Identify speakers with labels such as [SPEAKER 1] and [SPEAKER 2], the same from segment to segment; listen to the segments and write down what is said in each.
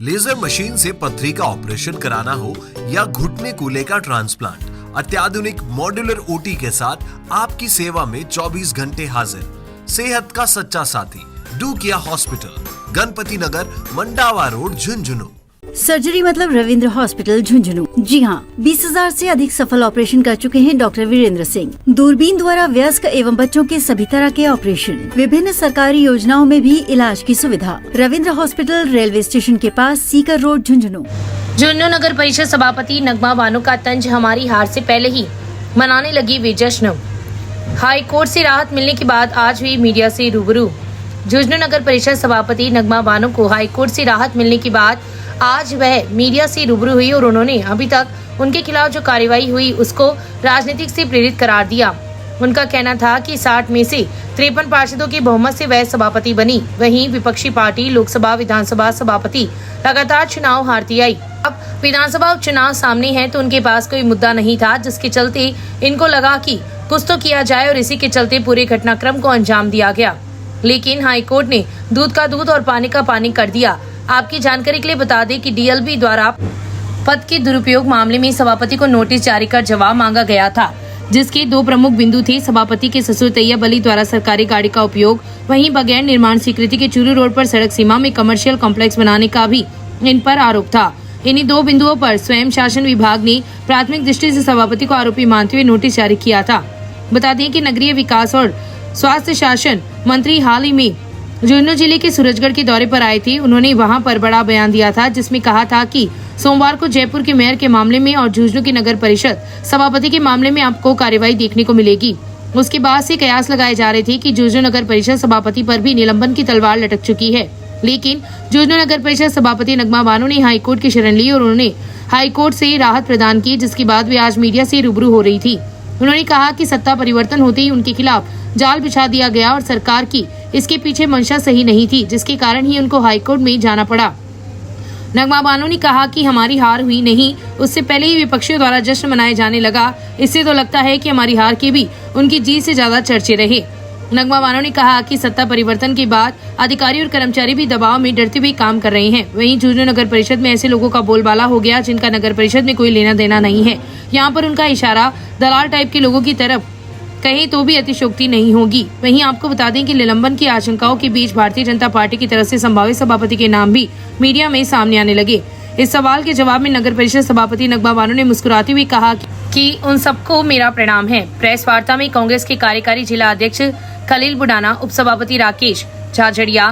[SPEAKER 1] Laser machine से पथरी का ऑपरेशन कराना हो या घुटने कूल्हे का ट्रांसप्लांट, अत्याधुनिक मॉड्यूलर ओटी के साथ आपकी सेवा में 24 घंटे हाजिर। सेहत का सच्चा साथी डू किया हॉस्पिटल, गणपति नगर, मंडावा रोड, झुंझुनू।
[SPEAKER 2] सर्जरी मतलब रविंद्र हॉस्पिटल झुंझुनू। जी हाँ, 20,000 से अधिक सफल ऑपरेशन कर चुके हैं डॉक्टर वीरेंद्र सिंह। दूरबीन द्वारा वयस्क एवं बच्चों के सभी तरह के ऑपरेशन, विभिन्न सरकारी योजनाओं में भी इलाज की सुविधा। रविंद्र हॉस्पिटल रेलवे स्टेशन के पास, सीकर रोड, झुंझुनू।
[SPEAKER 3] झुंझुनू नगर परिषद सभापति नगमा बानो का तंज हमारी हार से पहले ही मनाने लगी वे जश्न। हाई कोर्ट से राहत मिलने के बाद आज हुई मीडिया से रूबरू। झुंझुनू नगर परिषद सभापति नगमा बानो को हाई कोर्ट से राहत मिलने के बाद आज वह मीडिया से रूबरू हुई और उन्होंने अभी तक उनके खिलाफ जो कार्रवाई हुई उसको राजनीतिक से प्रेरित करार दिया। उनका कहना था कि 60 में से 53 पार्षदों के बहुमत से वह सभापति बनी। वहीं विपक्षी पार्टी लोकसभा विधानसभा सभापति लगातार चुनाव हारती आई। अब विधानसभा उपचुनाव सामने है तो उनके पास कोई मुद्दा नहीं था, जिसके चलते इनको लगा कि कुछ तो किया जाए और इसी के चलते पूरे घटनाक्रम को अंजाम दिया गया। लेकिन हाईकोर्ट ने दूध का दूध और पानी का पानी कर दिया। आपकी जानकारी के लिए बता दें कि डीएलबी द्वारा पद के दुरुपयोग मामले में सभापति को नोटिस जारी कर जवाब मांगा गया था, जिसके 2 प्रमुख बिंदु थे। सभापति के ससुर तैयब अली द्वारा सरकारी गाड़ी का उपयोग, वहीं बगैर निर्माण स्वीकृति के चूरू रोड पर सड़क सीमा में कमर्शियल कॉम्प्लेक्स बनाने का भी इन पर आरोप था। इन्हीं 2 बिंदुओं पर स्वयं शासन विभाग ने प्राथमिक दृष्टि से सभापति को आरोपी मानते हुए नोटिस जारी किया था। बता दें कि नगरीय विकास और स्वास्थ्य शासन मंत्री हाल ही में झुंझुनू जिले के सूरजगढ़ के दौरे पर आए थे। उन्होंने वहां पर बड़ा बयान दिया था, जिसमें कहा था कि सोमवार को जयपुर के मेयर के मामले में और झुंझुनू की नगर परिषद सभापति के मामले में आपको कार्रवाई देखने को मिलेगी। उसके बाद से कयास लगाए जा रहे थे कि झुंझुनू नगर परिषद सभापति पर भी निलंबन की तलवार लटक चुकी है। लेकिन झुंझुनू नगर परिषद सभापति नगमा बानो ने हाईकोर्ट की शरण ली और उन्होंने हाईकोर्ट से राहत प्रदान की, जिसके बाद वे आज मीडिया से रूबरू हो रही थी। उन्होंने कहा कि सत्ता परिवर्तन होते ही उनके खिलाफ जाल बिछा दिया गया और सरकार की इसके पीछे मंशा सही नहीं थी, जिसके कारण ही उनको हाईकोर्ट में जाना पड़ा। नगमा बानो ने कहा कि हमारी हार हुई नहीं, उससे पहले ही विपक्षियों द्वारा जश्न मनाए जाने लगा। इससे तो लगता है कि हमारी हार के भी उनकी जीत से ज्यादा चर्चे रहे। नगमा बानो ने कहा कि सत्ता परिवर्तन के बाद अधिकारी और कर्मचारी भी दबाव में डरते हुए काम कर रहे हैं। वहीं झुंझुनू नगर परिषद में ऐसे लोगों का बोलबाला हो गया जिनका नगर परिषद में कोई लेना देना नहीं है। यहाँ पर उनका इशारा दलाल टाइप के लोगों की तरफ कहीं तो भी अतिशयोक्ति नहीं होगी। वहीं आपको बता दें कि निलंबन की आशंकाओं के बीच भारतीय जनता पार्टी की तरफ से संभावित सभापति के नाम भी मीडिया में सामने आने लगे। इस सवाल के जवाब में नगर परिषद सभापति नगमा बानो ने मुस्कुराते हुए कहा कि उन सबको मेरा प्रणाम है। प्रेस वार्ता में कांग्रेस के कार्यकारी जिला अध्यक्ष खलील बुडाना, उप सभापति राकेश झाझड़िया,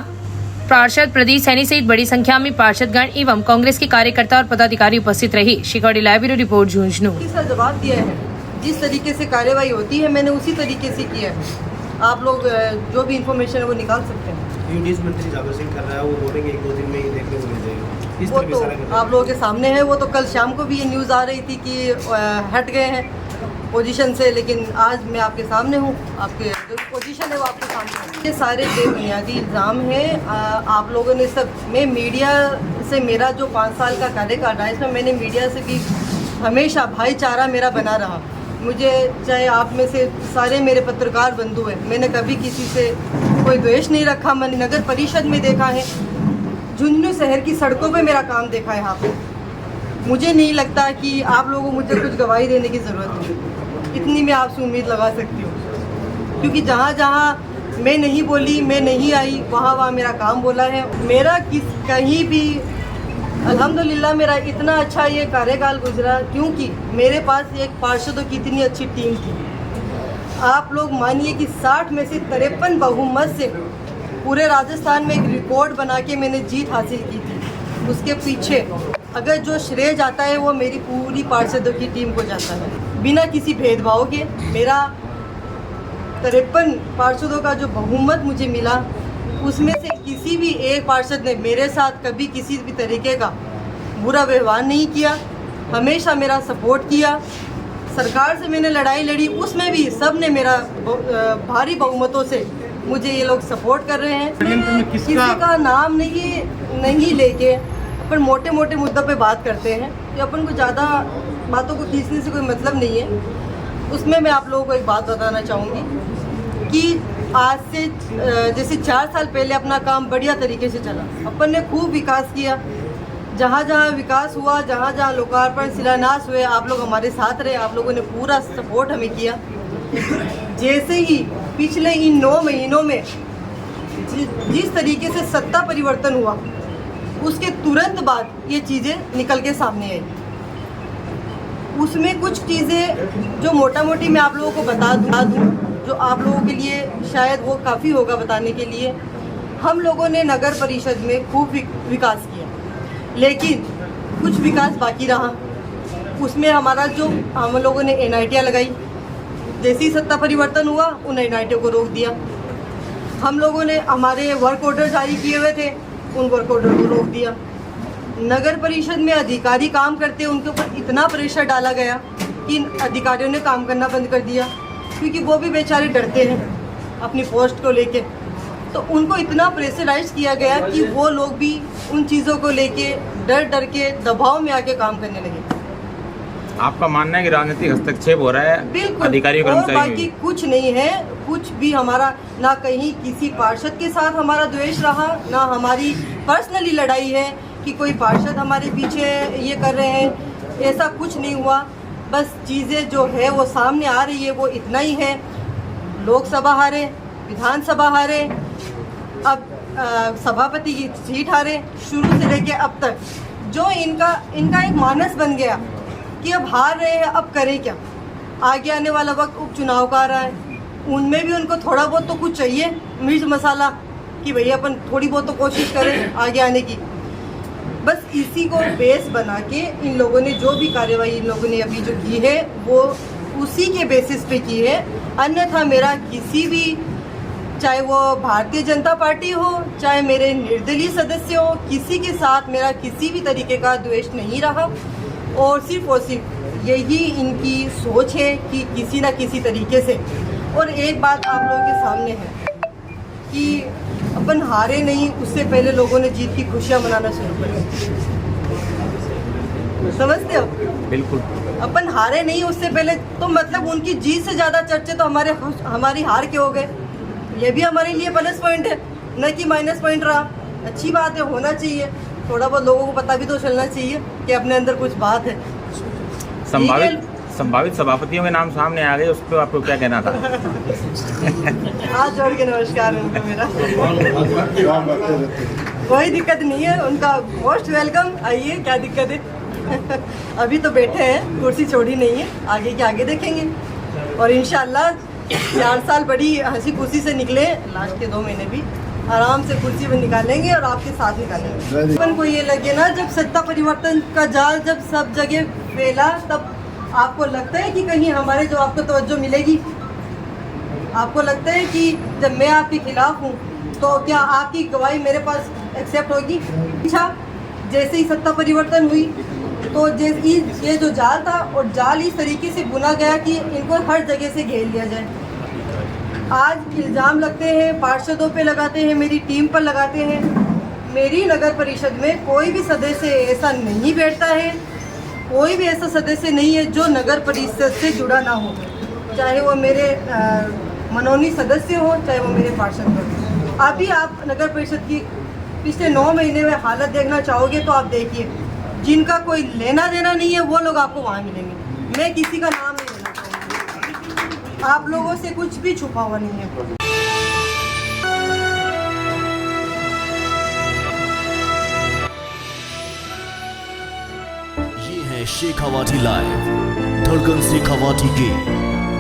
[SPEAKER 3] पार्षद प्रदीप सैनी सहित बड़ी संख्या में पार्षदगण एवं कांग्रेस के कार्यकर्ता और पदाधिकारी उपस्थित रहे। शिकाड़ी लाइव ब्यूरो रिपोर्ट, झुंझुनू।
[SPEAKER 4] जवाब दिया है, जिस तरीके से कार्यवाही होती है मैंने उसी तरीके से किया है। आप लोग जो भी इंफॉर्मेशन है वो निकाल सकते हैं।
[SPEAKER 5] यूनिस मंत्री जागर सिंह कर रहा है, वो बोलेंगे 1-2 दिन में ही देखने को मिल जाएगा। इस
[SPEAKER 4] वो तो आप लोगों के सामने है। वो तो कल शाम को भी ये न्यूज़ आ रही थी कि हट गए हैं पोजीशन से, लेकिन आज मैं आपके सामने हूँ। आपके जो पोजीशन है वो आपके सामने है। ये सारे बेबुनियादी इल्ज़ाम हैं। आप लोगों ने सब, मैं मीडिया से मेरा जो 5 साल का कार्यकाल रहा है, इसमें मैंने मीडिया से भी हमेशा भाईचारा मेरा बना रहा। मुझे चाहे आप में से सारे मेरे पत्रकार बंधु हैं, मैंने कभी किसी से कोई द्वेष नहीं रखा। मैंने नगर परिषद में देखा है, झुंझुनू शहर की सड़कों पे मेरा काम देखा है यहाँ पे। मुझे नहीं लगता कि आप लोगों को मुझे कुछ गवाही देने की ज़रूरत है। इतनी मैं आपसे उम्मीद लगा सकती हूँ, क्योंकि जहाँ जहाँ मैं नहीं बोली, मैं नहीं आई, वहाँ वहाँ मेरा काम बोला है। मेरा कहीं भी अल्हम्दुलिल्लाह मेरा इतना अच्छा ये कार्यकाल गुजरा क्योंकि मेरे पास एक पार्षदों की इतनी अच्छी टीम थी। आप लोग मानिए कि 60 में से 53 बहुमत से पूरे राजस्थान में एक रिकॉर्ड बना के मैंने जीत हासिल की थी। उसके पीछे अगर जो श्रेय जाता है वो मेरी पूरी पार्षदों की टीम को जाता है, बिना किसी भेदभाव के। मेरा 53 पार्षदों का जो बहुमत मुझे मिला, उसमें से किसी भी एक पार्षद ने मेरे साथ कभी किसी भी तरीके का बुरा व्यवहार नहीं किया, हमेशा मेरा सपोर्ट किया। सरकार से मैंने लड़ाई लड़ी, उसमें भी सब ने मेरा भारी बहुमतों से मुझे ये लोग सपोर्ट कर रहे हैं। किसी का नाम नहीं लेके अपन मोटे मोटे मुद्दों पे बात करते हैं, कि अपन को ज़्यादा बातों को खींचने से कोई मतलब नहीं है। उसमें मैं आप लोगों को एक बात बताना चाहूँगी कि आज से जैसे 4 साल पहले अपना काम बढ़िया तरीके से चला, अपन ने खूब विकास किया। जहाँ जहाँ विकास हुआ, जहाँ जहाँ लोकार्पण शिलान्यास हुए, आप लोग हमारे साथ रहे, आप लोगों ने पूरा सपोर्ट हमें किया। जैसे ही पिछले इन 9 महीनों में जिस तरीके से सत्ता परिवर्तन हुआ, उसके तुरंत बाद ये चीज़ें निकल के सामने आई। उसमें कुछ चीज़ें जो मोटा मोटी मैं आप लोगों को बता दूँ, जो आप लोगों के लिए शायद वो काफ़ी होगा बताने के लिए। हम लोगों ने नगर परिषद में खूब विकास किया, लेकिन कुछ विकास बाकी रहा। उसमें हमारा जो हम लोगों ने NITयाँ लगाई, जैसे ही सत्ता परिवर्तन हुआ उन NITयों को रोक दिया। हम लोगों ने हमारे वर्क ऑर्डर जारी किए हुए थे, उन वर्क ऑर्डर को रोक दिया। नगर परिषद में अधिकारी काम करते हैं, उनके ऊपर इतना प्रेशर डाला गया कि अधिकारियों ने काम करना बंद कर दिया, क्योंकि वो भी बेचारे डरते हैं अपनी पोस्ट को लेके। तो उनको इतना प्रेशराइज किया गया कि वो लोग भी उन चीज़ों को लेके डर डर के दबाव में आके काम करने लगे।
[SPEAKER 6] आपका मानना है कि राजनीतिक हस्तक्षेप हो रहा है
[SPEAKER 4] बिल्कुल,
[SPEAKER 6] अधिकारियों
[SPEAKER 4] और
[SPEAKER 6] कर्मचारियों
[SPEAKER 4] बाकी
[SPEAKER 6] में?
[SPEAKER 4] कुछ नहीं है। कुछ भी हमारा ना कहीं किसी पार्षद के साथ हमारा द्वेष रहा, ना हमारी पर्सनली लड़ाई है कि कोई पार्षद हमारे पीछे ये कर रहे हैं, ऐसा कुछ नहीं हुआ। बस चीज़ें जो है वो सामने आ रही है, वो इतना ही है। लोकसभा हारे, विधानसभा हारे, अब सभापति की सीट हारे। शुरू से लेके अब तक जो इनका एक मानस बन गया कि अब हार रहे हैं, अब करें क्या। आगे आने वाला वक्त उपचुनाव का आ रहा है, उनमें भी उनको थोड़ा बहुत तो कुछ चाहिए मिर्च मसाला, कि भैया अपन थोड़ी बहुत तो कोशिश करें आगे आने की। बस इसी को बेस बना के इन लोगों ने जो भी कार्यवाही इन लोगों ने अभी जो की है वो उसी के बेसिस पे की है। अन्यथा मेरा किसी भी, चाहे वो भारतीय जनता पार्टी हो, चाहे मेरे निर्दलीय सदस्य हो, किसी के साथ मेरा किसी भी तरीके का द्वेष नहीं रहा। और सिर्फ यही इनकी सोच है कि किसी ना किसी तरीके से। और एक बात आप लोगों के सामने है कि अपन हारे नहीं, उससे पहले लोगों ने जीत की खुशियाँ मनाना शुरू कर दी। समझते हो?
[SPEAKER 6] बिल्कुल।
[SPEAKER 4] अपन हारे नहीं उससे पहले, तो मतलब उनकी जीत से ज़्यादा चर्चे तो हमारी हार के हो गए। ये भी हमारे लिए प्लस पॉइंट है, न कि माइनस पॉइंट रहा। अच्छी बात है, होना चाहिए। थोड़ा बहुत लोगों को पता भी तो चलना चाहिए कि अपने अंदर कुछ बात है।
[SPEAKER 6] संभावित सभापतियों के नाम सामने आ गए, उस पर आपको क्या कहना था?
[SPEAKER 4] हाथ जोड़ के नमस्कार है उनको मेरा। कोई दिक्कत नहीं है, उनका मोस्ट वेलकम। आइए, क्या दिक्कत है। अभी तो बैठे हैं, कुर्सी छोड़ी नहीं है, आगे के आगे देखेंगे। और इंशाल्लाह 4 साल बड़ी हंसी खुशी से निकले, लास्ट के 2 महीने भी आराम से कुर्सी में निकालेंगे और आपके साथ निकालेंगे। अपन को ये लगे ना, जब सत्ता परिवर्तन का जाल जब सब जगह फैला, तब आपको लगता है कि कहीं हमारे जो आपको तवज्जो मिलेगी? आपको लगता है कि जब मैं आपके खिलाफ हूँ तो क्या आपकी गवाही मेरे पास एक्सेप्ट होगी? अच्छा, जैसे ही सत्ता परिवर्तन हुई तो ये जो जाल था, और जाल इस तरीके से बुना गया कि इनको हर जगह से घेर लिया जाए। आज इल्ज़ाम लगते हैं, पार्षदों पे लगाते हैं, मेरी टीम पर लगाते हैं। मेरी नगर परिषद में कोई भी सदस्य ऐसा नहीं बैठता है, कोई भी ऐसा सदस्य नहीं है जो नगर परिषद से जुड़ा ना हो, चाहे वो मेरे मनोनीत सदस्य हो, चाहे वो मेरे पार्षद हो। अभी आप नगर परिषद की पिछले 9 महीने में हालत देखना चाहोगे तो आप देखिए, जिनका कोई लेना देना नहीं है वो लोग आपको वहाँ मिलेंगे। मैं किसी का नाम नहीं लेना चाहूँगी, आप लोगों से कुछ भी छुपा हुआ नहीं है।
[SPEAKER 7] ये है शेखावाटी लाइव, धड़कन शेखावाटी की